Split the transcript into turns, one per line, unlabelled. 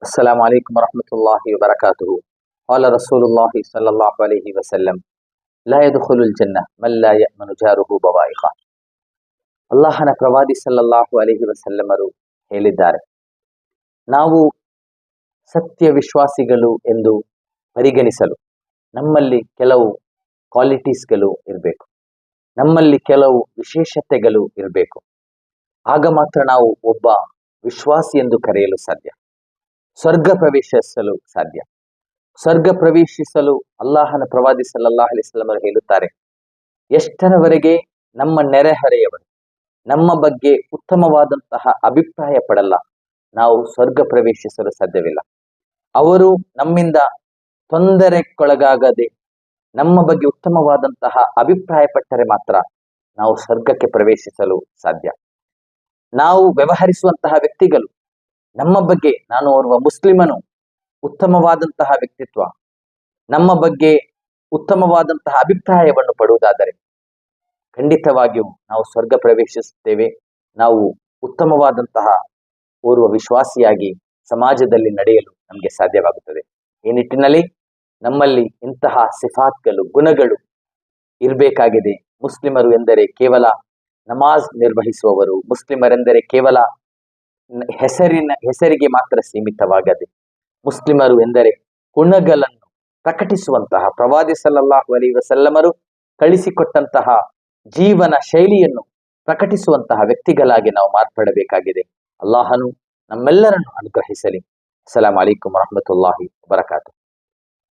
السلام عليكم ورحمة الله وبركاته. قال رسول الله صلى الله عليه وسلم لا يدخل الجنة من لا يأمن جاره بوائقه. ಅಲ್ಲಾಹನ ಪ್ರವಾದಿ ಸಲ್ಲಲ್ಲಾಹು ಅಲೈಹಿ ವಸಲ್ಲಮರು ಹೇಳಿದ್ದಾರೆ, ನಾವು ಸತ್ಯ ವಿಶ್ವಾಸಿಗಳು ಎಂದು ಪರಿಗಣಿಸಲು ನಮ್ಮಲ್ಲಿ ಕೆಲವು ಕ್ವಾಲಿಟೀಸ್ಗಳು ಇರಬೇಕು, ನಮ್ಮಲ್ಲಿ ಕೆಲವು ವಿಶೇಷತೆಗಳು ಇರಬೇಕು. ಆಗ ಮಾತ್ರ ನಾವು ಒಬ್ಬ ವಿಶ್ವಾಸಿ ಎಂದು ಕರೆಯಲು ಸಾಧ್ಯ, ಸ್ವರ್ಗ ಪ್ರವೇಶಿಸಲು ಸಾಧ್ಯ. ಸ್ವರ್ಗ ಪ್ರವೇಶಿಸಲು ಅಲ್ಲಾಹನ ಪ್ರವಾದಿ ಸಲ್ಲಲ್ಲಾಹು ಅಲೈಹಿ ವಸಲ್ಲಮರು ಹೇಳುತ್ತಾರೆ, ಎಷ್ಟರವರೆಗೆ ನಮ್ಮ ನೆರೆಹೊರೆಯವರು ನಮ್ಮ ಬಗ್ಗೆ ಉತ್ತಮವಾದಂತಹ ಅಭಿಪ್ರಾಯ ಪಡಲ್ಲ, ನಾವು ಸ್ವರ್ಗ ಪ್ರವೇಶಿಸಲು ಸಾಧ್ಯವಿಲ್ಲ. ಅವರು ನಮ್ಮಿಂದ ತೊಂದರೆಗೊಳಗಾಗದೆ ನಮ್ಮ ಬಗ್ಗೆ ಉತ್ತಮವಾದಂತಹ ಅಭಿಪ್ರಾಯ ಪಟ್ಟರೆ ಮಾತ್ರ ನಾವು ಸ್ವರ್ಗಕ್ಕೆ ಪ್ರವೇಶಿಸಲು ಸಾಧ್ಯ. ನಾವು ವ್ಯವಹರಿಸುವಂತಹ ವ್ಯಕ್ತಿಗಳು ನಮ್ಮ ಬಗ್ಗೆ, ನಾನು ಓರ್ವ ಮುಸ್ಲಿಮನು, ಉತ್ತಮವಾದಂತಹ ವ್ಯಕ್ತಿತ್ವ, ನಮ್ಮ ಬಗ್ಗೆ ಉತ್ತಮವಾದಂತಹ ಅಭಿಪ್ರಾಯವನ್ನು ಪಡುವುದಾದರೆ ಖಂಡಿತವಾಗಿಯೂ ನಾವು ಸ್ವರ್ಗ ಪ್ರವೇಶಿಸುತ್ತೇವೆ. ನಾವು ಉತ್ತಮವಾದಂತಹ ಓರ್ವ ವಿಶ್ವಾಸಿಯಾಗಿ ಸಮಾಜದಲ್ಲಿ ನಡೆಯಲು ನಮಗೆ ಸಾಧ್ಯವಾಗುತ್ತದೆ. ಈ ನಿಟ್ಟಿನಲ್ಲಿ ನಮ್ಮಲ್ಲಿ ಇಂತಹ ಸಿಫಾತ್ಗಳು, ಗುಣಗಳು ಇರಬೇಕಾಗಿದೆ. ಮುಸ್ಲಿಮರು ಎಂದರೆ ಕೇವಲ ನಮಾಜ್ ನಿರ್ವಹಿಸುವವರು, ಮುಸ್ಲಿಮರೆಂದರೆ ಕೇವಲ ಹೆಸರಿಗೆ ಮಾತ್ರ ಸೀಮಿತವಾಗದೆ, ಮುಸ್ಲಿಮರು ಎಂದರೆ ಗುಣಗಳನ್ನು ಪ್ರಕಟಿಸುವಂತಹ, ಪ್ರವಾದಿ ಸಲ್ಲಲ್ಲಾಹು ಅಲೈಹಿ ವಸಲ್ಲಮರು ಕಳಿಸಿಕೊಟ್ಟಂತಹ ಜೀವನ ಶೈಲಿಯನ್ನು ಪ್ರಕಟಿಸುವಂತಹ ವ್ಯಕ್ತಿಗಳಾಗಿ ನಾವು ಮಾರ್ಪಡಬೇಕಾಗಿದೆ. ಅಲ್ಲಾಹನು ನಮ್ಮೆಲ್ಲರನ್ನು ಅನುಗ್ರಹಿಸಲಿ. ಅಸ್ಸಲಾಮು ಅಲೈಕುಂ ವರಹಮತುಲ್ಲಾಹಿ ವಬರಕಾತು.